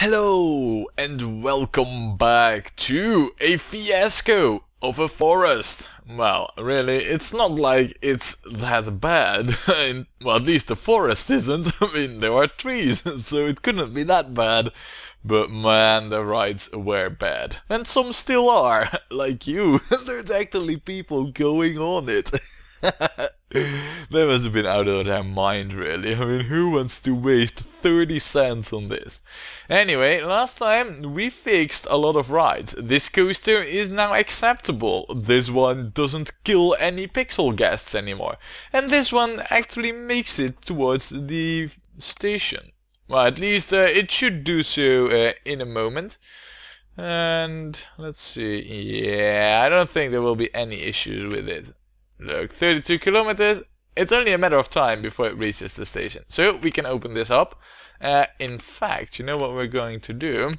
Hello and welcome back to a fiasco of a forest. Well, really, it's not like it's that bad. Well, at least the forest isn't. I mean, there are trees, so it couldn't be that bad. But man, the rides were bad. And some still are, like you. There's actually people going on it. They must have been out of their mind, really. I mean, who wants to waste 30 cents on this? Anyway, last time we fixed a lot of rides. This coaster is now acceptable. This one doesn't kill any pixel guests anymore. And this one actually makes it towards the station. Well, at least it should do so in a moment. And let's see. Yeah, I don't think there will be any issues with it. Look, 32 kilometers. It's only a matter of time before it reaches the station. So we can open this up. In fact, you know what we're going to do?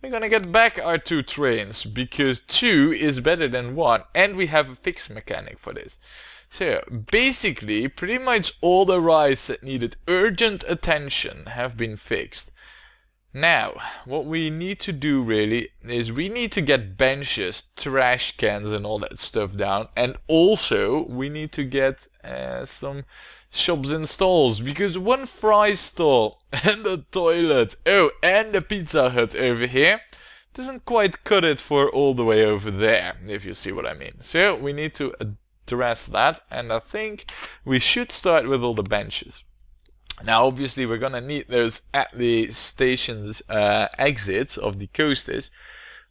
We're going to get back our 2 trains, because 2 is better than 1, and we have a fixed mechanic for this. So basically, pretty much all the rides that needed urgent attention have been fixed. Now, what we need to do really is we need to get benches, trash cans and all that stuff down, and also we need to get some shops and stalls, because one fry stall and a toilet, oh, and a Pizza Hut over here doesn't quite cut it for all the way over there, if you see what I mean. So we need to address that, and I think we should start with all the benches. Now obviously we're gonna need those at the station's exits of the coasters,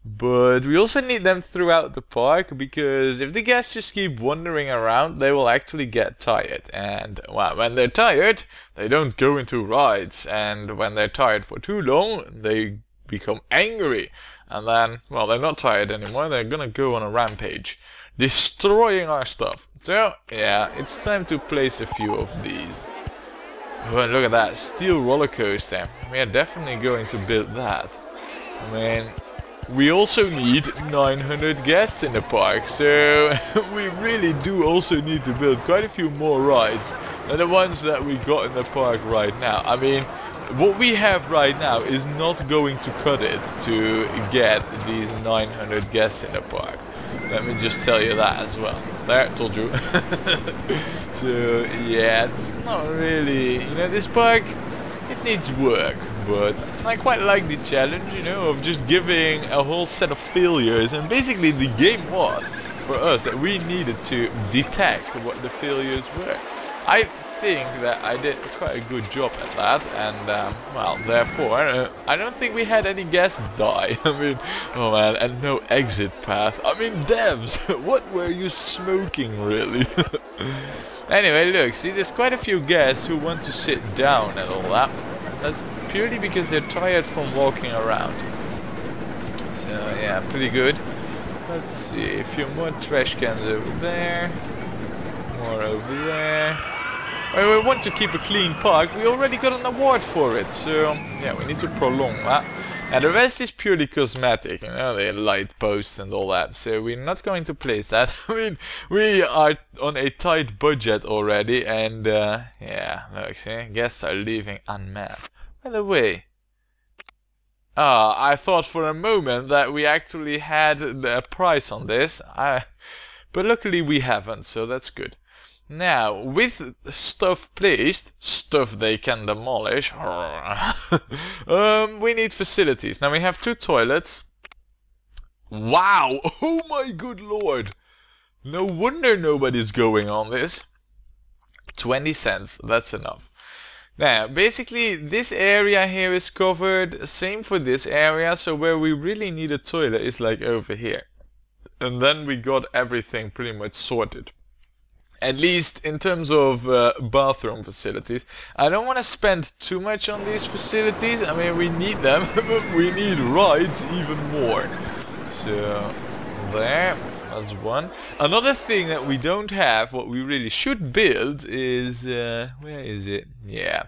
but we also need them throughout the park, because if the guests just keep wandering around, they will actually get tired, and well, when they're tired they don't go into rides, and when they're tired for too long they become angry, and then, well, they're not tired anymore, they're gonna go on a rampage, destroying our stuff. So yeah, it's time to place a few of these. Oh, look at that, steel roller coaster. We are definitely going to build that. I mean, we also need 900 guests in the park, so we really do also need to build quite a few more rides than the ones that we got in the park right now. I mean, what we have right now is not going to cut it to get these 900 guests in the park. Let me just tell you that as well. There, told you. So yeah, it's not really, you know, this park, it needs work, but I quite like the challenge, you know, of just giving a whole set of failures, and basically the game was, for us, that we needed to detect what the failures were. I think that I did quite a good job at that, and well, therefore, I don't think we had any guests die. I mean, oh man, and no exit path. I mean, devs, what were you smoking, really? Anyway, look, see, there's quite a few guests who want to sit down and all that. That's purely because they're tired from walking around. So yeah, pretty good. Let's see, a few more trash cans over there, more over there. Well, we want to keep a clean park. We already got an award for it, so yeah, we need to prolong that. And the rest is purely cosmetic, you know, the light posts and all that, so we're not going to place that. I mean, we are on a tight budget already, and yeah, look, see, guests are leaving unmanned. By the way, I thought for a moment that we actually had a price on this, but luckily we haven't, so that's good. Now, with stuff placed, stuff they can demolish, we need facilities. Now we have 2 toilets. Wow! Oh my good lord! No wonder nobody's going on this. 20 cents, that's enough. Now, basically, this area here is covered. Same for this area, so where we really need a toilet is like over here. And then we got everything pretty much sorted. At least in terms of bathroom facilities. I don't want to spend too much on these facilities. I mean, we need them, but we need rides even more. So, there, that's one. Another thing that we don't have, what we really should build is, where is it? Yeah,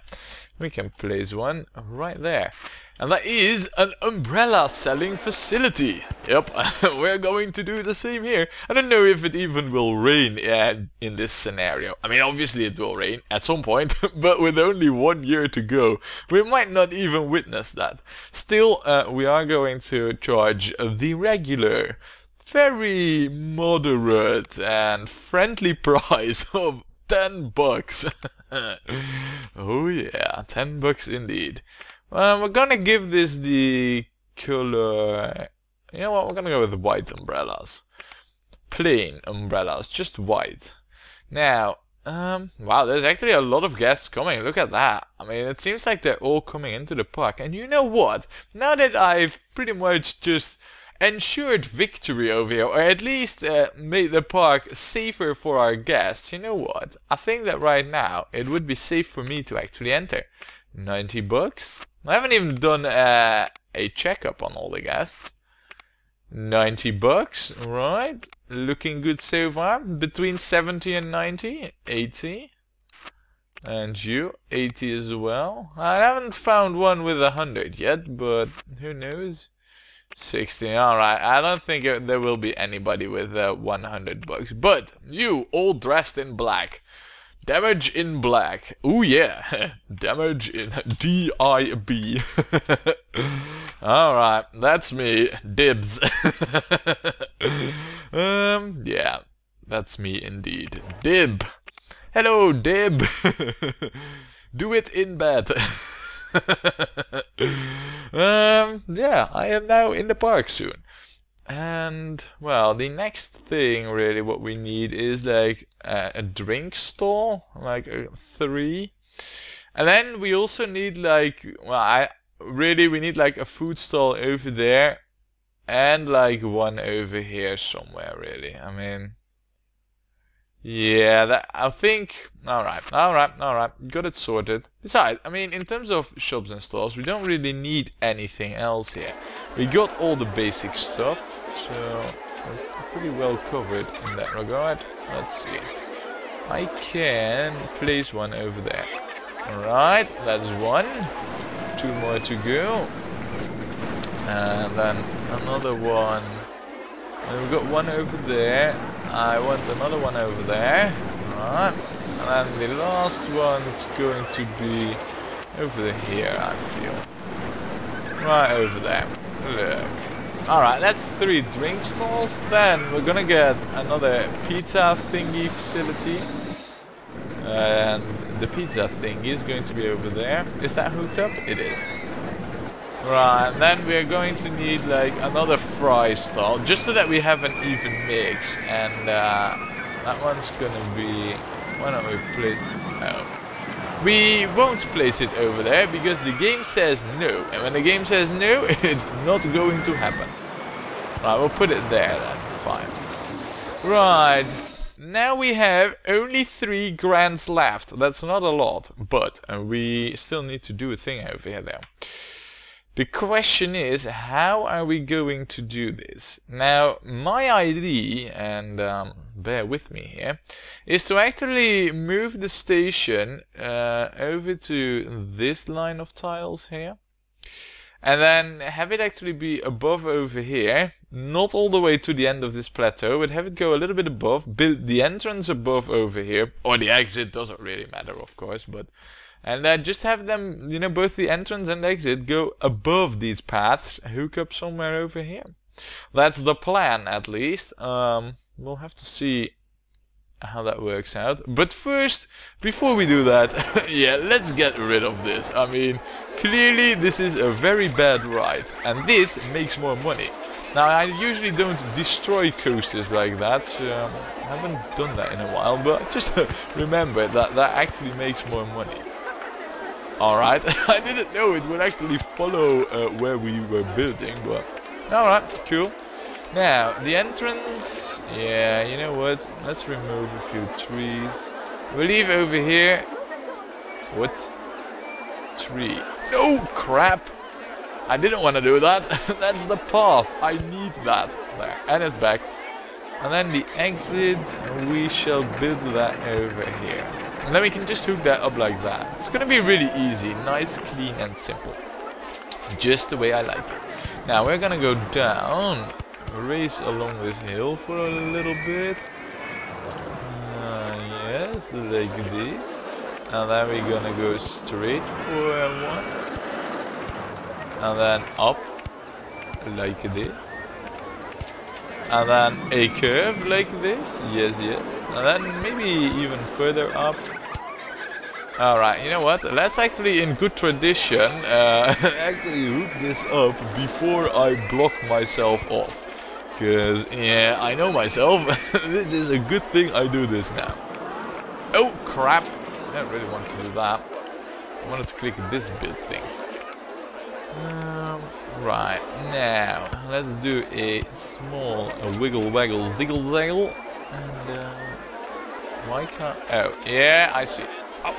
we can place one right there. And that is an umbrella selling facility. Yep, we're going to do the same here. I don't know if it even will rain in this scenario. I mean, obviously it will rain at some point, but with only 1 year to go, we might not even witness that. Still, we are going to charge the regular, very moderate and friendly price of $10. Oh yeah, $10 indeed. We're gonna give this the color, you know what, we're gonna go with the white umbrellas. Plain umbrellas, just white. Now, wow, there's actually a lot of guests coming, look at that. I mean, it seems like they're all coming into the park. And you know what, now that I've pretty much just ensured victory over here, or at least made the park safer for our guests, you know what, I think that right now it would be safe for me to actually enter. $90. I haven't even done a checkup on all the guests. $90, right? Looking good so far. Between 70 and 90. 80. And you, 80 as well. I haven't found one with 100 yet, but who knows? 60. Alright, I don't think there will be anybody with $100. But you, all dressed in black. Damage in black. Ooh yeah. Damage in D-I-B. Alright, that's me. Dibs. Yeah. That's me indeed. Dib. Hello, Dib. Do it in bed. Yeah, I am now in the park soon. And, well, the next thing, really, what we need is, like, a drink stall, like 3. And then we also need, like, well, we need, like, a food stall over there, and, like, one over here somewhere, really. I mean, yeah, I think, alright, got it sorted. Besides, I mean, in terms of shops and stores, we don't really need anything else here. We got all the basic stuff. So, we're pretty well covered in that regard. Let's see. I can place one over there. Alright, that's one. 2 more to go. And then another one. And we've got one over there. I want another one over there. Alright. And then the last one's going to be over here, I feel. Right over there. Look. Alright, that's 3 drink stalls. Then we're gonna get another pizza thingy facility. And the pizza thingy is going to be over there. Is that hooked up? It is. Right, then we're going to need like another fry stall, just so that we have an even mix. And that one's gonna be... why don't we place... no. We won't place it over there because the game says no. And when the game says no, it's not going to happen. Right, we'll put it there then. Fine. Right. Now we have only 3 grands left. That's not a lot. But we still need to do a thing over here though. The question is, how are we going to do this? Now, my idea, and bear with me here, is to actually move the station over to this line of tiles here. And then have it actually be above over here, not all the way to the end of this plateau, but have it go a little bit above, build the entrance above over here, or the exit, doesn't really matter of course, but... and then just have them, you know, both the entrance and exit go above these paths, hook up somewhere over here. That's the plan, at least. We'll have to see how that works out. But first, before we do that, yeah, let's get rid of this. I mean, clearly this is a very bad ride, and this makes more money. Now, I usually don't destroy coasters like that, so I haven't done that in a while, but just remember that that actually makes more money. Alright, I didn't know it would actually follow where we were building, but alright, cool. Now, the entrance, yeah, you know what, let's remove a few trees. We'll leave over here, what? Tree. No, crap! I didn't want to do that, that's the path, I need that. There, and it's back. And then the exit, we shall build that over here. And then we can just hook that up like that. It's gonna be really easy, nice, clean and simple. Just the way I like it. Now we're gonna go down, race along this hill for a little bit. Yes, like this. And then we're gonna go straight for one. And then up, like this. And then a curve like this. Yes, yes. And then maybe even further up. Alright, you know what? Let's actually, in good tradition, actually hook this up before I block myself off. Because, yeah, I know myself. This is a good thing I do this now. Oh, crap. I don't really want to do that. I wanted to click this bit thing. Right, now, let's do a small wiggle waggle ziggle zaggle. And, why can't... Oh, yeah, I see. Oh.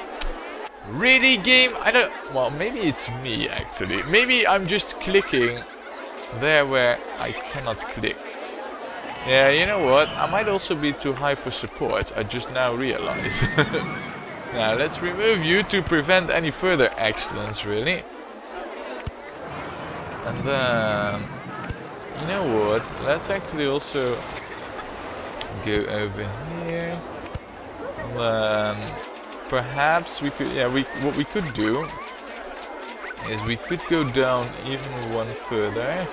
Really, game? I don't... Well, maybe it's me, actually. Maybe I'm just clicking there where I cannot click. Yeah, you know what? I might also be too high for support. I just now realize. Now, let's remove you to prevent any further accidents, really. And then... You know what? Let's actually also go over here. And then... Perhaps we could, yeah, what we could do is we could go down even one further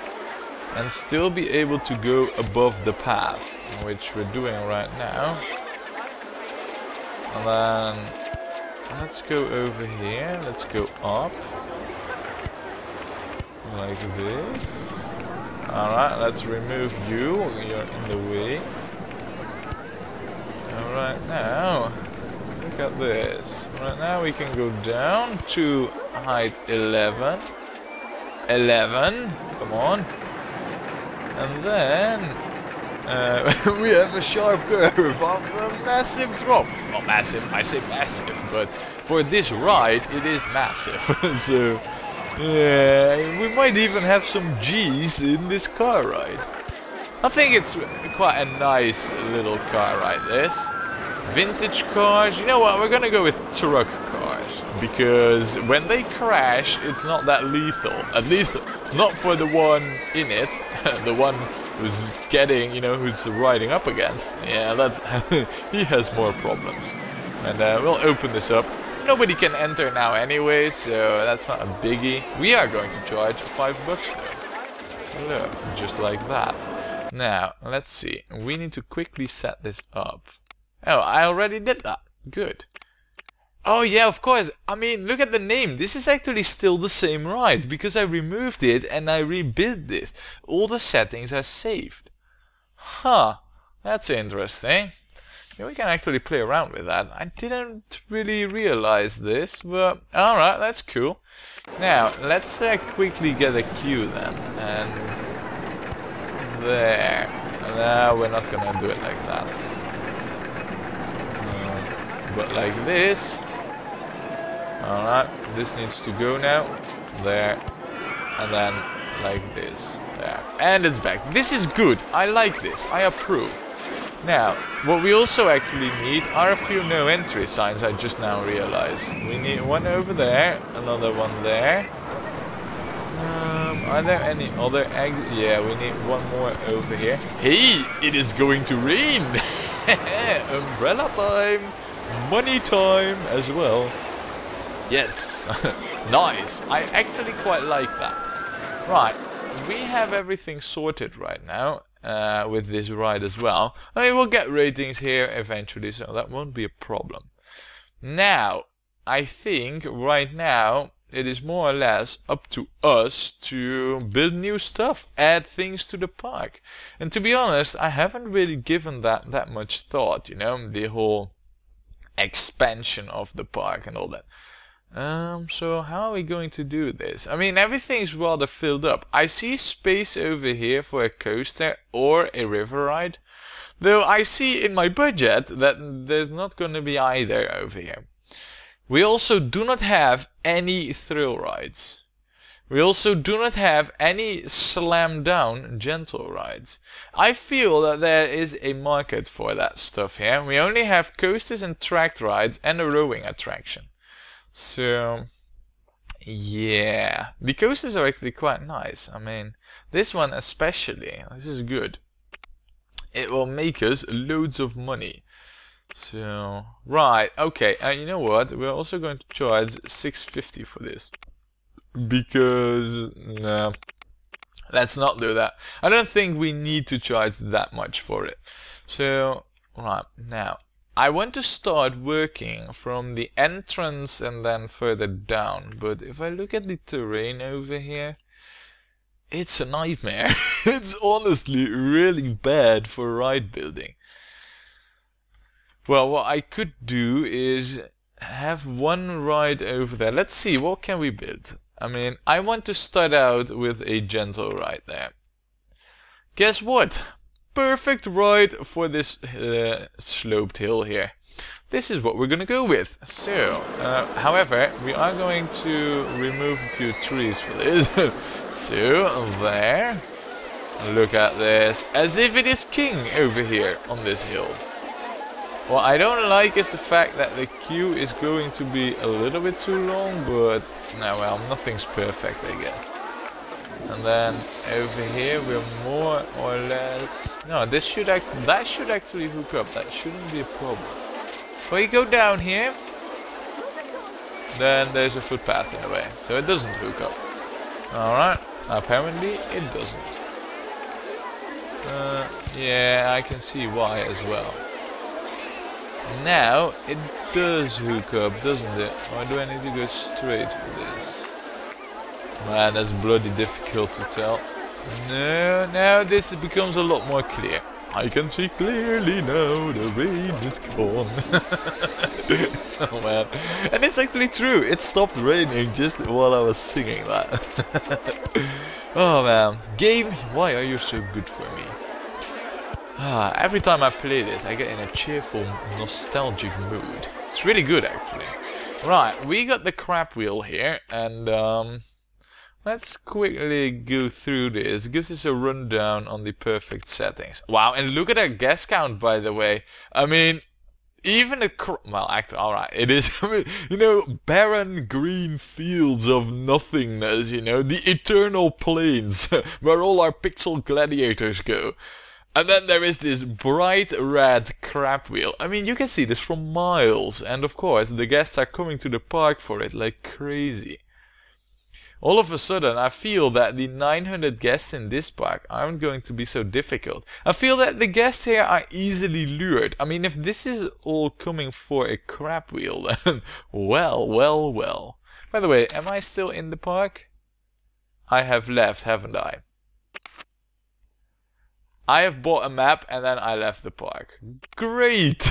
and still be able to go above the path, which we're doing right now. And then let's go over here, let's go up like this. Alright, let's remove you, you're in the way. Alright, now look at this. Right now we can go down to height 11. 11. Come on. And then we have a sharp curve on a massive drop. Not massive, I say massive, but for this ride it is massive. So yeah, we might even have some G's in this car ride. I think it's quite a nice little car ride, this. Vintage cars, you know what, we're gonna go with truck cars, because when they crash it's not that lethal, at least not for the one in it, the one who's getting, you know, who's riding up against. Yeah, that's he has more problems. And we'll open this up. Nobody can enter now anyway, so that's not a biggie. We are going to charge $5 though. Look, just like that. Now, let's see, we need to quickly set this up. Oh, I already did that. Good. Oh yeah, of course. I mean, look at the name. This is actually still the same ride because I removed it and I rebuilt this. All the settings are saved. Huh. That's interesting. Yeah, we can actually play around with that. I didn't really realize this, but alright, that's cool. Now, let's quickly get a cue then. And there. No, we're not gonna do it like that. But like this. Alright, this needs to go now. There. And then like this. There. And it's back. This is good. I like this. I approve. Now, what we also actually need are a few no entry signs, I just now realized. We need one over there, another one there. Are there any other exits? Yeah, we need one more over here. Hey, it is going to rain! Umbrella time! Money time as well. Yes, nice. I actually quite like that. Right, we have everything sorted right now with this ride as well. I mean, we'll get ratings here eventually, so that won't be a problem. Now, I think right now it is more or less up to us to build new stuff, add things to the park. And to be honest, I haven't really given that much thought, you know, the whole expansion of the park and all that. So how are we going to do this? I mean, everything's rather filled up. I see space over here for a coaster or a river ride, though I see in my budget that there's not going to be either over here. We also do not have any thrill rides. We also do not have any slam down gentle rides. I feel that there is a market for that stuff here. We only have coasters and tracked rides and a rowing attraction. So Yeah, the coasters are actually quite nice. I mean, this one especially, this is good. It will make us loads of money. So, right, okay, you know what? We're also going to charge 650 for this. Because, no, let's not do that. I don't think we need to charge that much for it. So, right, now, I want to start working from the entrance and then further down. But if I look at the terrain over here, it's a nightmare. It's honestly really bad for ride building. Well, what I could do is have one ride over there. Let's see, what can we build? I mean, I want to start out with a gentle ride there. Guess what? Perfect ride for this sloped hill here. This is what we're gonna go with. So, however, we are going to remove a few trees for this. So, there. Look at this. As if it is king over here on this hill. What I don't like is the fact that the queue is going to be a little bit too long, but no, well, nothing's perfect, I guess. And then over here we're more or less... No, that should actually hook up. That shouldn't be a problem. When you go down here, then there's a footpath in the way, so it doesn't hook up. Alright, apparently it doesn't. Yeah, I can see why as well. Now it does hook up, doesn't it? Or do I need to go straight for this? Man, that's bloody difficult to tell. No, now this becomes a lot more clear. I can see clearly now, the rain is gone. Oh man. And it's actually true, it stopped raining just while I was singing that. Oh man, game, why are you so good for me? Every time I play this, I get in a cheerful, nostalgic mood. It's really good, actually. Right, we got the crab wheel here, and let's quickly go through this. It gives us a rundown on the perfect settings. Wow, and look at our gas count, by the way. I mean, even a well, actually, alright, it is, I mean, you know, barren green fields of nothingness, you know, the eternal plains, where all our pixel gladiators go. And then there is this bright red crab wheel. I mean, you can see this from miles. And of course, the guests are coming to the park for it like crazy. All of a sudden, I feel that the 900 guests in this park aren't going to be so difficult. I feel that the guests here are easily lured. I mean, if this is all coming for a crab wheel, then well, well, well. By the way, am I still in the park? I have left, haven't I? I have bought a map and then I left the park. Great!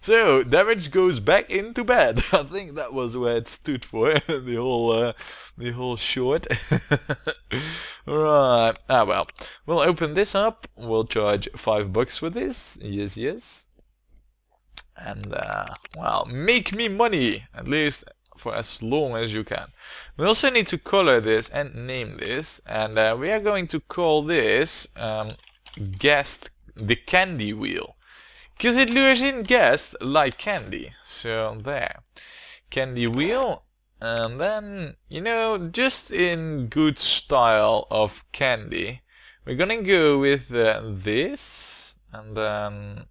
So, damage goes back into bed. I think that was where it stood for, the whole short. Right. Ah well. We'll open this up. We'll charge $5 for this. Yes, yes. And, well, make me money! At least for as long as you can. We also need to color this and name this. And we are going to call this... guest the candy wheel, because it lures in guests like candy. So there, candy wheel. And then, you know, just in good style of candy, we're gonna go with this, and then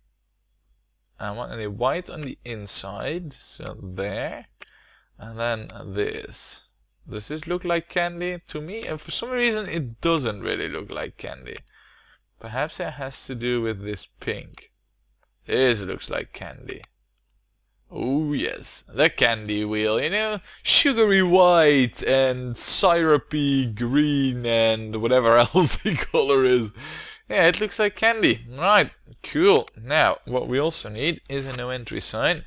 I want a white on the inside, so there, and then this. Does this look like candy to me? And for some reason it doesn't really look like candy. Perhaps it has to do with this pink. This looks like candy. Oh yes, the candy wheel, you know, sugary white and syrupy green and whatever else the color is. Yeah, it looks like candy. Right, cool. Now, what we also need is a no entry sign.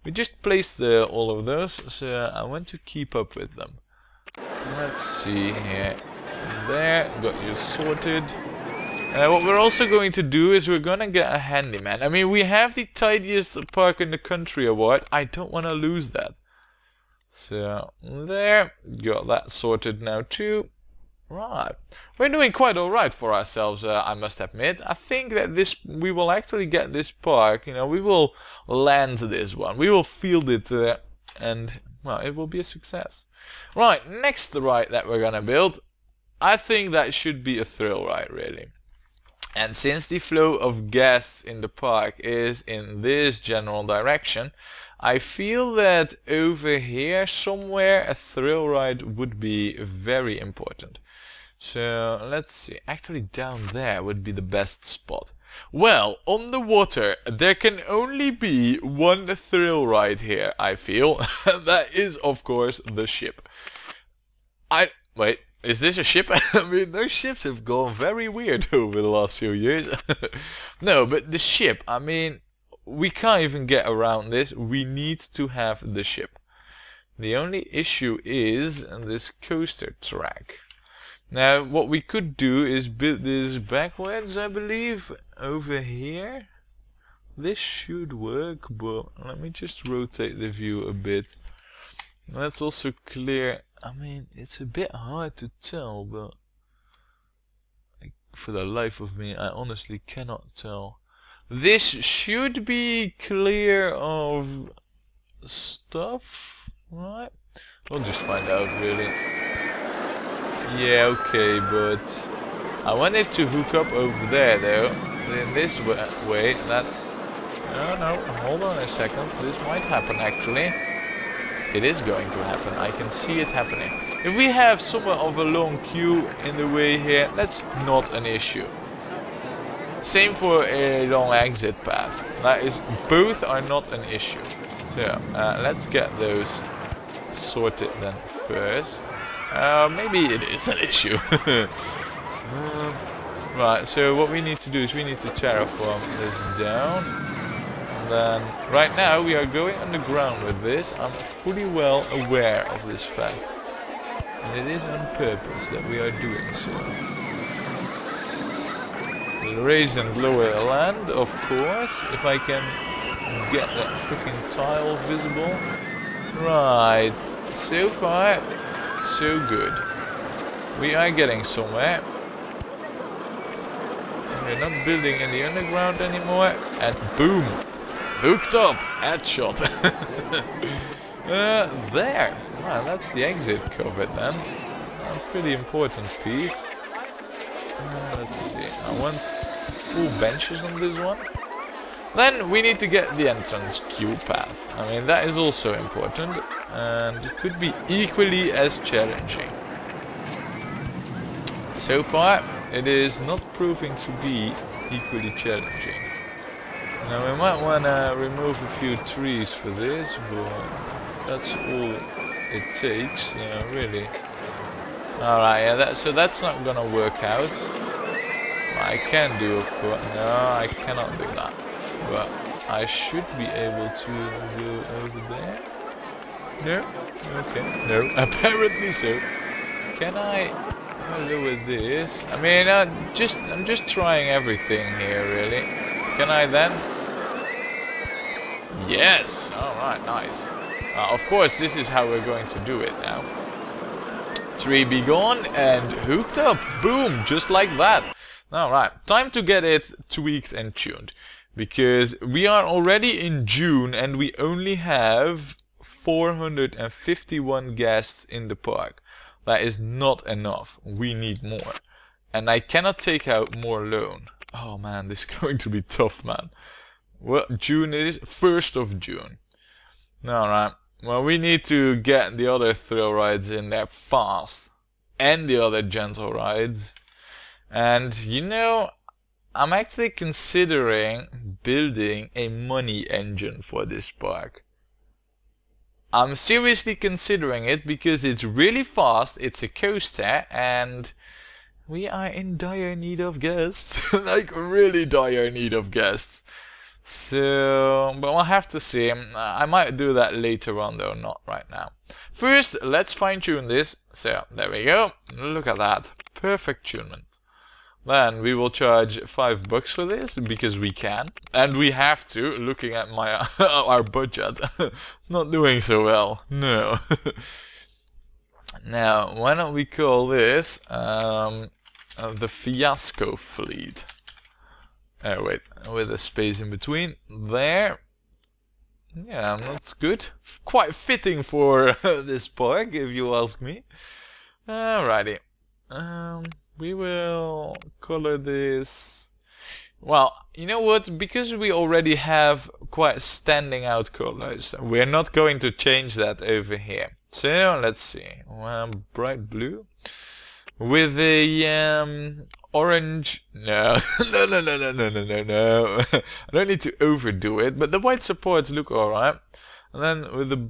We just placed all of those, so I want to keep up with them. Let's see here. There, got you sorted. What we're also going to do is we're gonna get a handyman. I mean, we have the tidiest park in the country award. I don't want to lose that. So, there. Got that sorted now too. Right. We're doing quite alright for ourselves, I must admit. I think that we will actually get this park. You know, we will land this one. We will field it and well, it will be a success. Right, next ride that we're gonna build, I think that should be a thrill ride, really. And since the flow of guests in the park is in this general direction, I feel that over here somewhere a thrill ride would be very important. So let's see, actually down there would be the best spot. Well, on the water there can only be one thrill ride here, I feel. That is of course the ship. Wait, is this a ship? I mean, those ships have gone very weird over the last few years. No, but the ship, I mean, we can't even get around this. We need to have the ship. The only issue is this coaster track. Now, what we could do is build this backwards, I believe, over here. This should work, but let me just rotate the view a bit. Let's also clear, I mean, it's a bit hard to tell, but for the life of me, I honestly cannot tell. This should be clear of stuff, right? We'll just find out, really. Yeah, okay, but I wanted to hook up over there, though. In this way, that... No, hold on a second. This might happen, actually. It is going to happen. I can see it happening. If we have somewhat of a long queue in the way here, that's not an issue. Same for a long exit path. That is, both are not an issue. So, let's get those sorted then first. Maybe it is an issue. Right, so what we need to do is we need to terraform this down. And then, right now we are going underground with this. I'm fully well aware of this fact. And it is on purpose that we are doing so. Raise and lower land, of course, if I can get that freaking tile visible. Right, so far, so good. We are getting somewhere. We're not building in the underground anymore, and boom! Hooked up! Headshot! There! Wow, that's the exit covered then. A pretty important piece. Let's see, I want full benches on this one. Then we need to get the entrance queue path. I mean, that is also important, and it could be equally as challenging. So far, it is not proving to be equally challenging. Now we might want to remove a few trees for this, but that's all it takes, really. Alright, yeah, so that's not gonna work out. I can do, of course. No, I cannot do that. But I should be able to go over there. No? Okay. No, apparently so. Can I lower this? I mean, I'm just trying everything here, really. Can I then? Yes! Alright, nice. Of course, this is how we're going to do it now. Tree be gone and hooked up. Boom! Just like that. Alright, time to get it tweaked and tuned. Because we are already in June and we only have 451 guests in the park. That is not enough. We need more. And I cannot take out more loan. Oh man, this is going to be tough, man. Well, June it is 1st of June. Alright. Well, we need to get the other thrill rides in there fast. And the other gentle rides. And, you know, I'm actually considering building a money engine for this park. I'm seriously considering it because it's really fast, it's a coaster, and we are in dire need of guests. Like, really dire need of guests. So, but we'll have to see. I might do that later on though, not right now. First, let's fine tune this. So, there we go. Look at that. Perfect tunement. Then we will charge $5 for this, because we can. And we have to, looking at my our budget. Not doing so well. No. Now, why don't we call this the Fiasco fleet. Oh wait, with a space in between. There. Yeah, that's good. Quite fitting for this park, if you ask me. Alrighty. We will color this. Well, you know what? Because we already have quite standing out colors, we're not going to change that over here. So let's see. Bright blue with a orange. No, no. I don't need to overdo it, but the white supports look alright. And then with the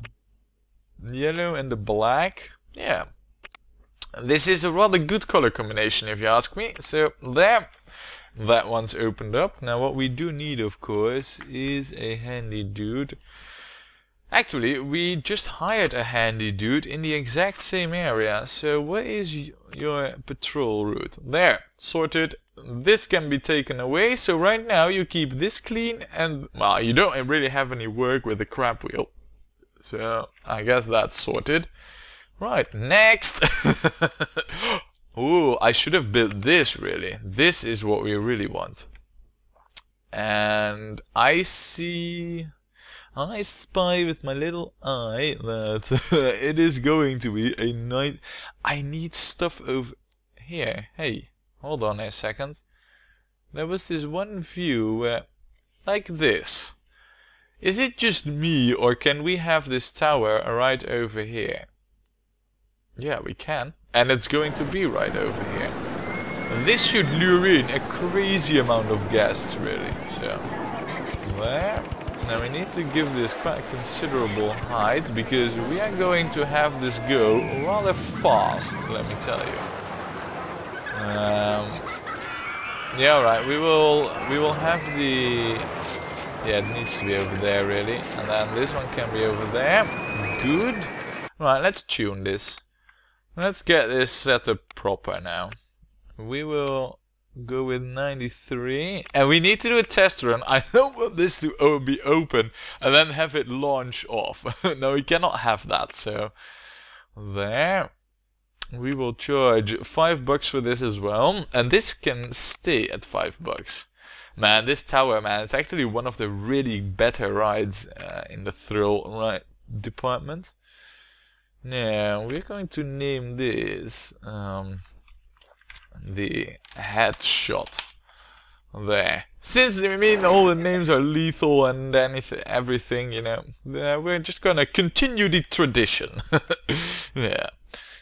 yellow and the black, yeah. This is a rather good color combination, if you ask me. So there. That one's opened up. Now what we do need, of course, is a handy dude. Actually, we just hired a handy dude in the exact same area. So what is your patrol route? There, sorted. This can be taken away. So right now you keep this clean and, well, you don't really have any work with the crab wheel. So I guess that's sorted. Right, next. Ooh, I should have built this really. This is what we really want. And I spy with my little eye that it is going to be a night. I need stuff over here. Hey, hold on a second. There was this one view where, like this. Is it just me, or can we have this tower right over here? Yeah, we can. And it's going to be right over here. And this should lure in a crazy amount of guests, really. So, there. Now we need to give this quite considerable height, because we are going to have this go rather fast, let me tell you. Yeah, right. We will have the. Yeah, it needs to be over there, really. And then this one can be over there. Good. Right, let's tune this. Let's get this set up proper now. We will go with 93. And we need to do a test run. I don't want this to be open and then have it launch off. No, we cannot have that. So, there. We will charge $5 for this as well. And this can stay at $5. Man, this tower, man, it's actually one of the really better rides in the thrill ride department. Now, we're going to name this the headshot. There. Since, I mean, all the names are lethal and everything, you know, we're just gonna continue the tradition. Yeah.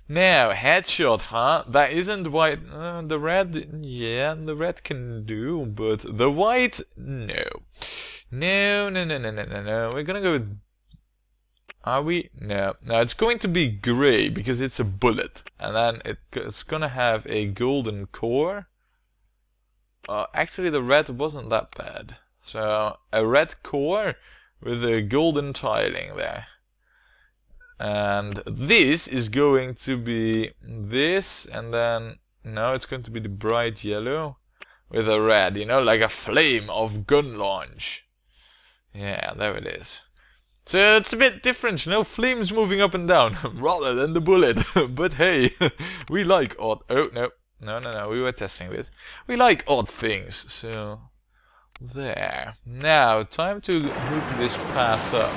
Now, headshot, huh? That isn't white. The red, yeah, the red can do, but the white, no. No. We're gonna go with... Are we? No. No, it's going to be grey because it's a bullet. And then it's gonna have a golden core. Actually, the red wasn't that bad. So, a red core with a golden tiling there. And this is going to be this, and then... No, it's going to be the bright yellow with a red, you know, like a flame of gun launch. Yeah, there it is. So it's a bit different, you know, flames moving up and down, rather than the bullet. But hey, we like odd... Oh, no, we were testing this. We like odd things, so... There. Now, time to hook this path up.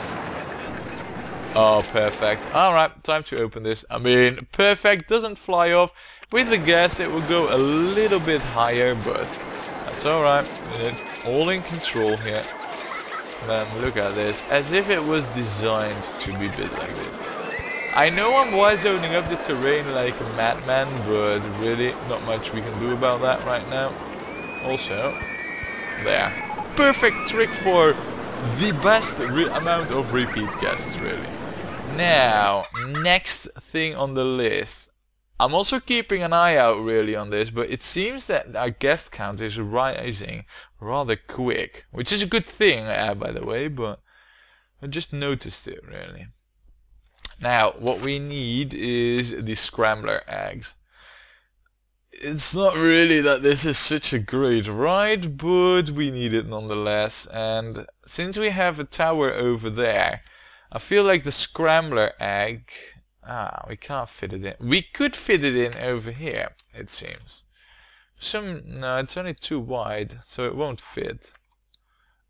Oh, perfect. Alright, time to open this. I mean, perfect, doesn't fly off. With the gas, it will go a little bit higher, but that's alright. All in control here. Man, look at this. As if it was designed to be built like this. I know I'm Y-zoning up the terrain like a madman, but really not much we can do about that right now. Also, there. Perfect trick for the best amount of repeat guests, really. Now, next thing on the list. I'm also keeping an eye out really on this, but it seems that our guest count is rising rather quick. Which is a good thing, by the way, but I just noticed it really. Now, what we need is the scrambler eggs. It's not really that this is such a great ride, but we need it nonetheless. And since we have a tower over there, I feel like the scrambler egg... we can't fit it in. We could fit it in over here, it seems. No, it's only too wide, so it won't fit.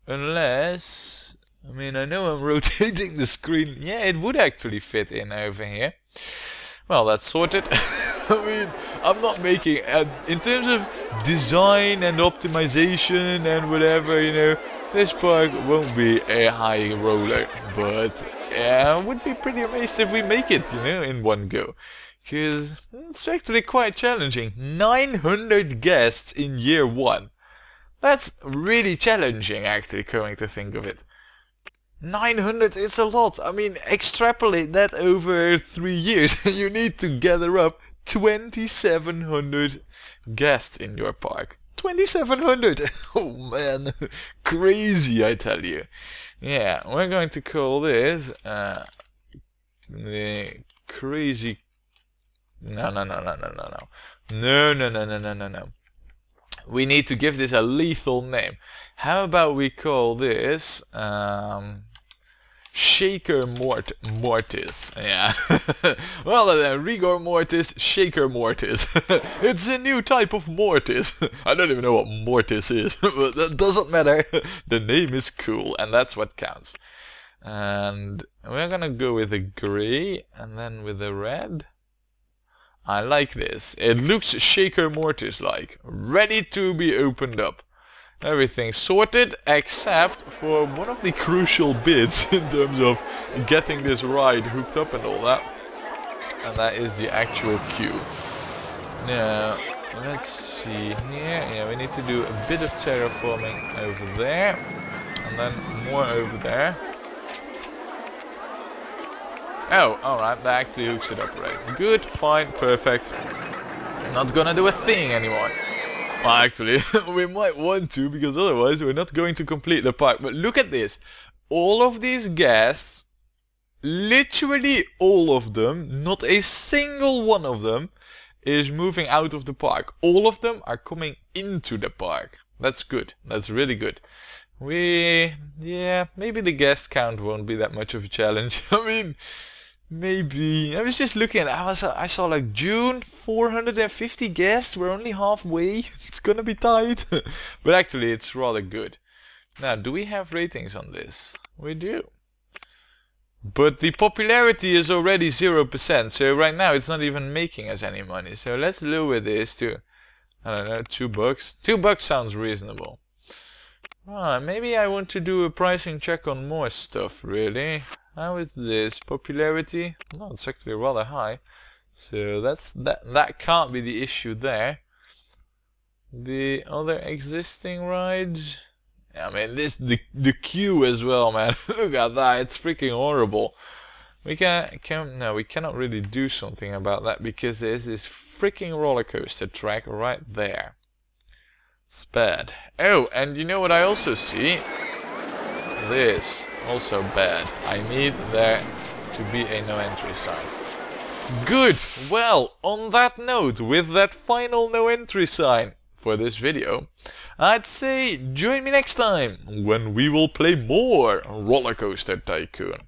Unless... I mean, I know I'm rotating the screen. Yeah, it would actually fit in over here. Well, that's sorted. I mean, I'm not making... in terms of design and optimization and whatever, you know, this park won't be a high roller. But yeah, I would be pretty amazed if we make it, you know, in one go. Because it's actually quite challenging. 900 guests in year 1. That's really challenging, actually, coming to think of it. 900, it's a lot. I mean, extrapolate that over 3 years. You need to gather up 2,700 guests in your park. 2,700! Oh man, crazy, I tell you. Yeah, we're going to call this the crazy... No. We need to give this a lethal name. How about we call this Shaker Mortis? Yeah. Well then, Rigor Mortis, Shaker Mortis. It's a new type of mortis. I don't even know what mortis is, but that doesn't matter. The name is cool, and that's what counts. And we're gonna go with the grey, and then with the red. I like this. It looks Shaker Mortis like. Ready to be opened up. Everything sorted except for one of the crucial bits in terms of getting this ride hooked up and all that. And that is the actual queue. Now, let's see here. Yeah, we need to do a bit of terraforming over there. And then more over there. Oh, alright, that actually hooks it up right. Good, fine, perfect. Not gonna do a thing anymore. Well, actually, we might want to, because otherwise we're not going to complete the park. But look at this. All of these guests, literally all of them, not a single one of them, is moving out of the park. All of them are coming into the park. That's good. That's really good. Yeah, maybe the guest count won't be that much of a challenge. I mean... Maybe. I was just looking at it. I saw like June, 450 guests. We're only halfway. It's gonna be tight. But actually it's rather good. Now, do we have ratings on this? We do. But the popularity is already 0%. So right now it's not even making us any money. So let's lower this to, I don't know, $2. $2 sounds reasonable. Maybe I want to do a pricing check on more stuff, really. How is this? Popularity? No, it's actually rather high. So that can't be the issue there. The other existing rides? I mean, the queue as well, man. Look at that, it's freaking horrible. We cannot really do something about that because there's this freaking roller coaster track right there. It's bad. Oh, and you know what I also see? This. Also bad. I need there to be a no entry sign. Good! Well, on that note, with that final no entry sign for this video, I'd say join me next time when we will play more Rollercoaster Tycoon.